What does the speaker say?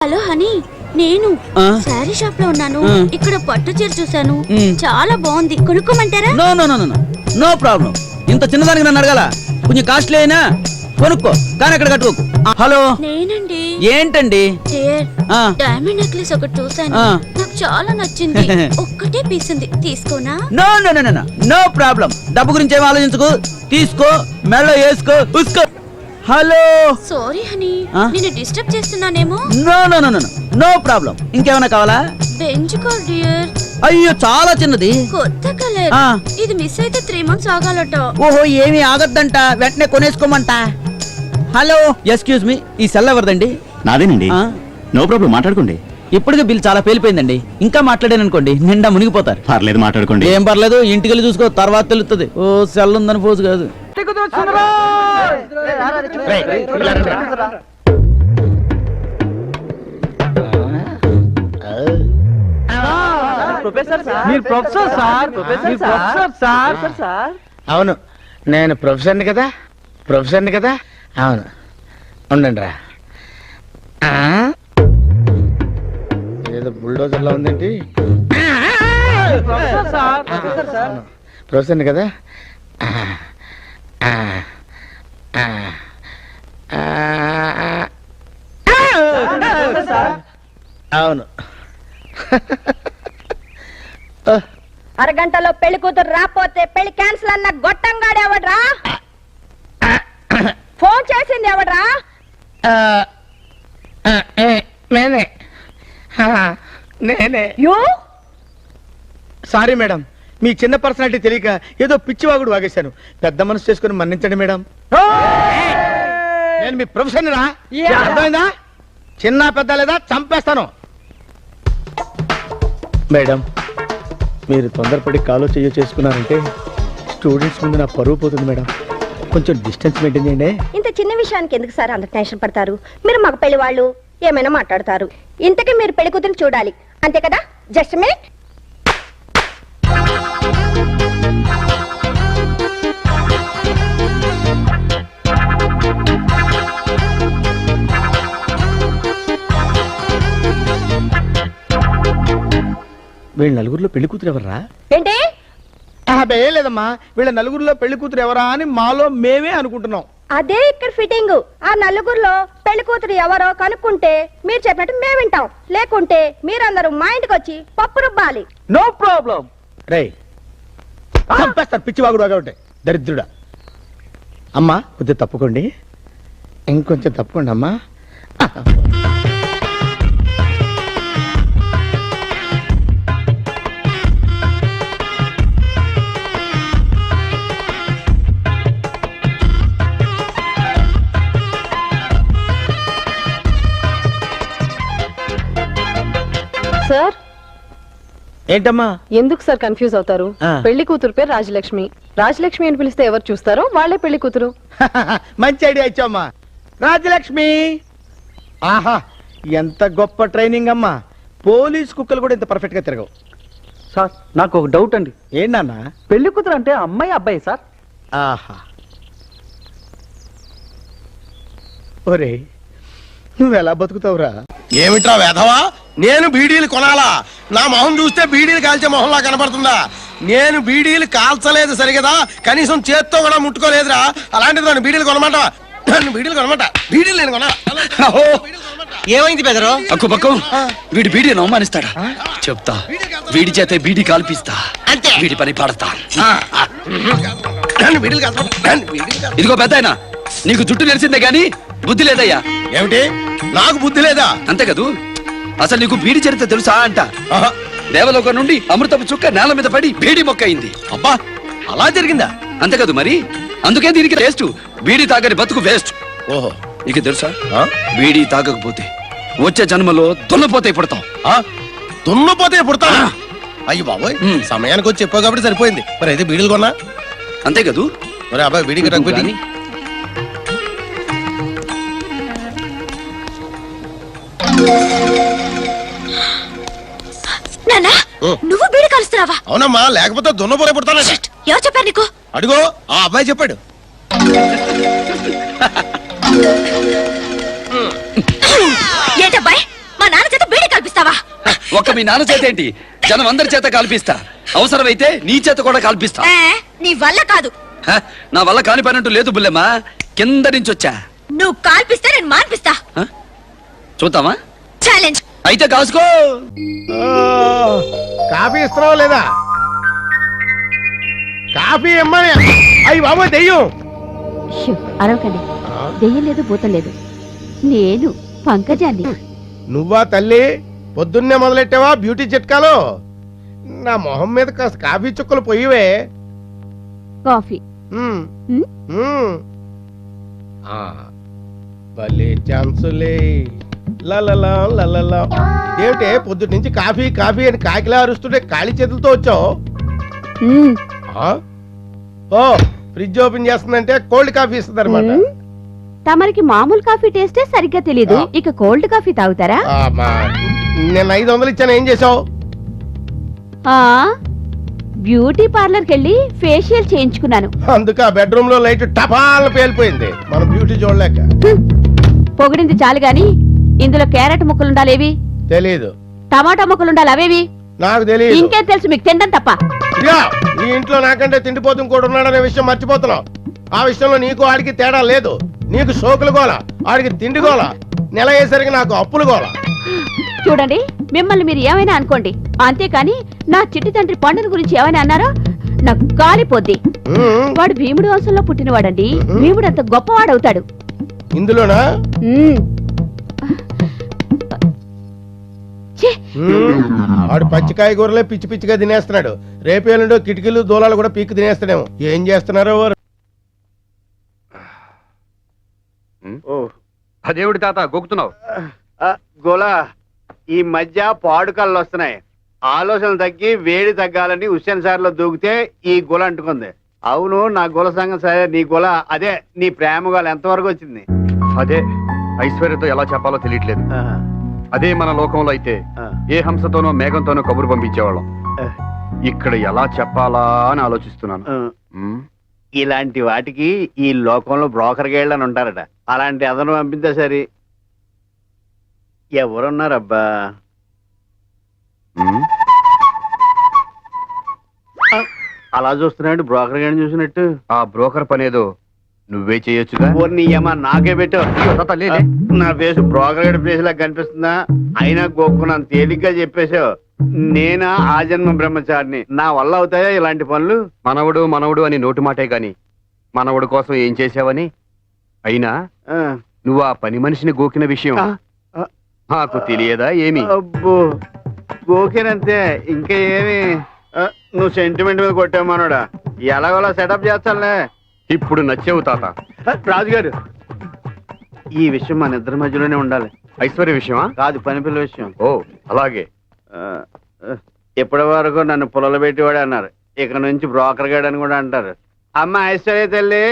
Hello honey, నేను sari shop లో ఉన్నాను. ఇక్కడ పట్టు చీర చూసాను, చాలా బాగుంది. కొనుక్కోమంటారా? No no no no no problem. ఇంత చిన్నదానికి నన్ను అడగాల? కొంచెం కాస్ట్లీ అయినా కొనుక్కో, కానీ అక్కడ కట్టుకోకు. హలో, నేనండి. ఏంటండి? డైమండ్ నెక్లెస్ ఒకటి చూసాను, నాకు చాలా నచ్చింది. ఒక్కటే పీస్ ఉంది, తీసుకోనా? No no no no no problem. డబ్బు గురించి ఏం ఆలోచించుకో, తీసుకో, మెడలో వేసుకో, ఉసుకో. హలో, సారీ హనీ, నిన్ను డిస్టర్బ్ చేస్తున్నానేమో. No no no no no problem. ఇంకేమైనా కావాలా? Bench car dear. అయ్యో, చాలా చిన్నది, కొత్త కలర్. ఇది మిస్ అయితే 3 months ఆగాలట. ఓహో, ఏమీ ఆగద్దంట, వెంటనే కొనేసుకోమంట. హలో, ఎక్స్క్యూజ్ మీ, ఈ సెల్ ఎవరిదండి? నాదేనండి. నో ప్రాబ్లం, మాట్లాడుకోండి. ఇప్పటికే బిల్ చాలా పేలిపోయిందండి. ఇంకా మాట్లాడాననుకోండి నిండా మునిగిపోతారు. పర్లేదు, మాట్లాడుకోండి. ఏం పర్లేదు, ఇంటికి వెళ్ళి చూసుకో, తర్వాత తెలుస్తుంది. ఓ, సెల్ ఉందని పోజు కాదు. అవును, నేను ప్రొఫెసర్ని కదా. అవును, ఉండండి రా. ఏదో బుల్డోజర్లా ఉందేంటి? ప్రొఫెసర్ని కదా. అవును. అరగంటలో పెళ్లి కూతురు రాపోతే పెళ్లి క్యాన్సిల్ అన్న గొట్టంగాడు ఎవడ్రా? ఫోన్ చేసింది ఎవడ్రా? నేనే. యూ సారీ మేడం, మీ చిన్న పర్సనాలిటీ తెలియక ఏదో పిచ్చివాగుడు వాగేశాను. పెద్ద మనసు చేసుకుని మన్నించండి మేడం. నేను మీ ప్రొఫెసర్ రా, అర్థమైందా? చిన్న పెద్ద లేదా చంపేస్తాను. మేడం, మీరు తొందరపడి కాలో చెయ్యో చేసుకున్నారంటే స్టూడెంట్స్ ముందు నా పరువు పోతుంది మేడం. కొంచెం డిస్టెన్స్ మెయింటైన్ చేయండి. ఇంత చిన్న విషయానికి ఎందుకు సార్ అంత టెన్షన్ పడతారు? మీరు మగ పెళ్లి వాళ్ళు ఏమైనా మాట్లాడతారు. ఇంతకీ మీరు పెళ్లి కూతురు చూడాలి, అంతే కదా? Just minute. వీళ్ళ నలుగురిలో పెళ్లి కూతురు ఎవర్రా? ఏంటి? ఏం లేదమ్మా, వీళ్ళ నలుగురిలో పెళ్లి కూతురు ఎవరా అని మాలో మేమే అనుకుంటున్నాం. అదే ఇక్కడ ఫిట్టింగ్. ఆ నలుగురిలో పెళ్లి కూతురు ఎవరో కనుక్కుంటే మీరు చెప్పినట్టు మేము వింటాం, లేకుంటే మీరందరూ మా ఇంటికి వచ్చి పప్పు రుబ్బాలి. No problem. రే, చంపేస్తారు పిచ్చివాగుడు వాగా ఉంటే, దరిద్రుడా. అమ్మా, కొద్దిగా తప్పుకోండి, ఇంకొంచెం తప్పుకోండి అమ్మా. సార్, ఏంటమ్మా? ఎందుకు సార్ కన్ఫ్యూజ్ అవుతారు? పెళ్లి కూతురు పేరు రాజలక్ష్మి. రాజలక్ష్మి అని పిలిస్తే ఎవరు చూస్తారో వాళ్ళే పెళ్లి కూతురు. మంచి ఐడియా ఇచ్చామ్మా. రాజలక్ష్మి, ఆహా, ఎంత గొప్ప ట్రైనింగ్ అమ్మా. పోలీస్ కుక్కలు కూడా ఇంత పర్ఫెక్ట్ గా తిరగవు. సార్, నాకు ఒక డౌట్ అండి. ఏంటన్నా? పెళ్లి కూతురు అంటే అమ్మాయి అబ్బాయి సార్? ఆహా, ఒరే, నువ్వెలా బతుకుతావురా? ఏమిట్రా వేధవా? నేను బీడీలు కొనాలా? నా మొహం చూస్తే బీడీలు కాల్చే మొహంలా కనపడుతుందా? నేను బీడీలు కాల్చలేదు సరిగదా, కనీసం చేత్తో కూడా ముట్టుకోలేదురా. అలాంటిది నన్ను బీడీలు కొనమాట? నన్ను బీడీలు కొనమాట? బీడీలు నేను కొనా? ఏమైంది బెదరు? అక్కు పక్కు వీడి బీడీని అవమానిస్తాడా? చెప్తా, వీడి చేతే బీడీ కాల్పిస్తా, వీడి పని పడతా. ఇదిగో పెద్దాయనా, నీకు జుట్టు నెరిసిందే గాని బుద్ధి లేదయ్యా. ఏమిటి, నాకు బుద్ధి లేదా? అంతే కదూ. అసలు నీకు బీడి చరిత్ర తెలుసా అంట? దేవలోకం నుండి అమృతపు చుక్క నేల మీద పడి బీడి మొక్క అయింది. అబ్బా, అలా జరిగిందా? అంతే కదూ మరి. అందుకే దీనికి వేస్ట్, బీడి తాగని బతుకు వేస్ట్. ఓహో, నీకు తెలుసా? బీడి తాగకపోతే వచ్చే జన్మలో దున్నపోతే పుడతాం. దున్నపోతే పుడతా? అయ్యి బాబోయ్, సమయానికి వచ్చి చెప్పావు కాబట్టి సరిపోయింది. మరి అయితే బీడీలు కొన్నా? అంతే కదూ. మరి అబ్బాయి బీడీకి రగ్గుపెట్టి నాన్నా, నువ్వు బీడి కలుస్తున్నావా? అవునమ్మా, లేకపోతే దున్నపోతే పుడతాను. ఎవరు చెప్పారు నీకు? అడుగో, ఆ అబ్బాయి చెప్పాడు. ఏంటబ్బాయి, మా నాన్న చేత బీడీ కల్పిస్తావా? ఒక్క మీ నాన్న చేత ఏంటి, జనం అందరి చేత కాల్పిస్తా. అవసరమైతే నీ చేత కూడా కాల్పిస్తా. నీ వల్ల కాదు. హ, నా వల్ల కాని పనంటూ లేదు బుల్లెమ్మా, కింద నుంచి వచ్చా. నువ్వు కాల్పిస్తే నేను మాన్పిస్తా. హ? చూద్దామా? ఛాలెంజ్. అయితే కాసుకో. కాఫీ ఇస్తున్నావా లేదా? కాఫీ ఇమ్మని. అయ్యి బాబు దెయ్యం. అరవకండి, దెయ్యం లేదు భూతం లేదు, నేను పంకజాన్ని. నువ్వా తల్లి? పొద్దున్నే మొదలెట్టావా బ్యూటీ చిట్కాలు? నా మొహం మీద కాస్త కాఫీ చుక్కలు పోయివే. కాఫీ. మ్మ్. మ్మ్. ఆ, భలే ఛాన్సులే. లలలా లలలా. ఏమిటే పొద్దుటి నుంచి కాఫీ కాఫీ అని కాకిలా అరుస్తుంటే ఖాళీ చేతులతో వచ్చావు? ఆ? ఓ, ఫ్రిడ్జ్ ఓపెన్ చేస్తుందంటే కోల్డ్ కాఫీ ఇస్తుంది అనమాట. తమరికి మామూలు కాఫీ టేస్టే సరిగ్గా తెలియదు, ఇక కోల్డ్ కాఫీ తాగుతారా? నేను 500 ఇచ్చాను, ఏం చేసావు? బ్యూటీ పార్లర్ కెళ్ళి ఫేషియల్ చేయించుకున్నాను. అందుకే ఆ బెడ్రూమ్ లో లైట్ టపాల్ పేలిపోయింది, మనం బ్యూటీ చూడలేక. పొగిడింది చాలు గాని ఇందులో క్యారెట్ ముక్కలుండాలేవి, తెలీదు. టమాటా ముక్కలుండాలి అవేవి, నాకు తెలియదు. ఇంకేం తెలుసు మీకు తినడం తప్ప. ఇదిగో, ఈ ఇంట్లో నాకంటే తిండిపోతు ఇంకోటి ఉన్నాడనే విషయం మర్చిపోతున్నావు. ఆ విషయంలో నీకు ఆడికి తేడా లేదు. నీకు సోకులు గోల, ఆడికి తిండి గోల, నెల అయ్యేసరికి నాకు అప్పులు గోల. చూడండి, మిమ్మల్ని మీరు ఏమైనా అనుకోండి, అంతేకాని నా చిట్టి తండ్రి పండుని గురించి ఏమైనా అన్నారో నాకు కాలిపోద్ది. వాడు భీముడు వంశంలో పుట్టినవాడండి, భీముడు అంత గొప్పవాడవుతాడు. ఇందులోనా? ఆడు పచ్చికాయ కూరలే పిచ్చి పిచ్చిగా తినేస్తున్నాడు. రేపేళ్ళుండో కిటికీలు దూలాలు కూడా పీక్కు తినేస్తాడేమో. ఏం చేస్తున్నారో వారు. అదేవిడి తాత గొక్కుతున్నావు? గోలా, ఈ మధ్య పాడుకళ్ళు వస్తున్నాయి. ఆలోచన తగ్గి వేడి తగ్గాలని హుస్సేన్ సార్ లో దూకితే ఈ గొల అంటుకుంది. అవును, నా గొల సంగతి సరే, నీ గొల అదే నీ ప్రేమ గొల ఎంతవరకు వచ్చింది? అదే ఐశ్వర్యతో ఎలా చెప్పాలో తెలియట్లేదు. అదే మన లోకంలో అయితే ఏ హంసతోనో మేఘంతోనో కబురు పంపించేవాళ్ళం. ఇక్కడ ఎలా చెప్పాలా అని ఆలోచిస్తున్నాను. ఇలాంటి వాటికి ఈ లోకంలో బ్రోకర్ గేళ్ళు అని ఉంటారట. అలాంటి అదను పంపితే సరే. ఎవరున్నారబ్బా? అలా చూస్తున్నాడు బ్రోకర్ గేళ్ళని చూసినట్టు. ఆ బ్రోకర్ పనేదో నువ్వే చేయొచ్చుగా. నీయమ్మా నాకే పెట్టు. నా ఫేస్ బ్రోకర్ గేడ్ ఫేస్ లాగా కనిపిస్తుందా? అయినా గోక్కున్నాను తేలిగ్గా చెప్పేశావు. నేనా ఆ జన్మ బ్రహ్మచారిని, నా వల్ల అవుతాయా ఇలాంటి పనులు? మనవడు మనవడు అని నోటి మాటే గాని మనవడు కోసం ఏం చేసావని. అయినా నువ్వు ఆ పని మనిషిని గోకిన విషయం నాకు తెలియదా ఏమి? అబ్బో, గోకినంతే, ఇంకా ఏమి? నువ్వు సెంటిమెంట్ మీద కొట్టామన్నాడా? ఎలాగోలా సెటప్ చేస్తానులే. ఇప్పుడు నచ్చేవు తాత. రాజుగారు, ఈ విషయం మన ఇద్దరి మధ్యలోనే ఉండాలి. ఐశ్వర్య విషయమా? కాదు, పని పిల్ల విషయం. ఓ అలాగే. ఇప్పటి వరకు నన్ను పొలలు పెట్టేవాడు అన్నారు, ఇక నుంచి బ్రోకర్ గాడు అని కూడా అంటారు. అమ్మ ఐశ్వర్య తల్లి.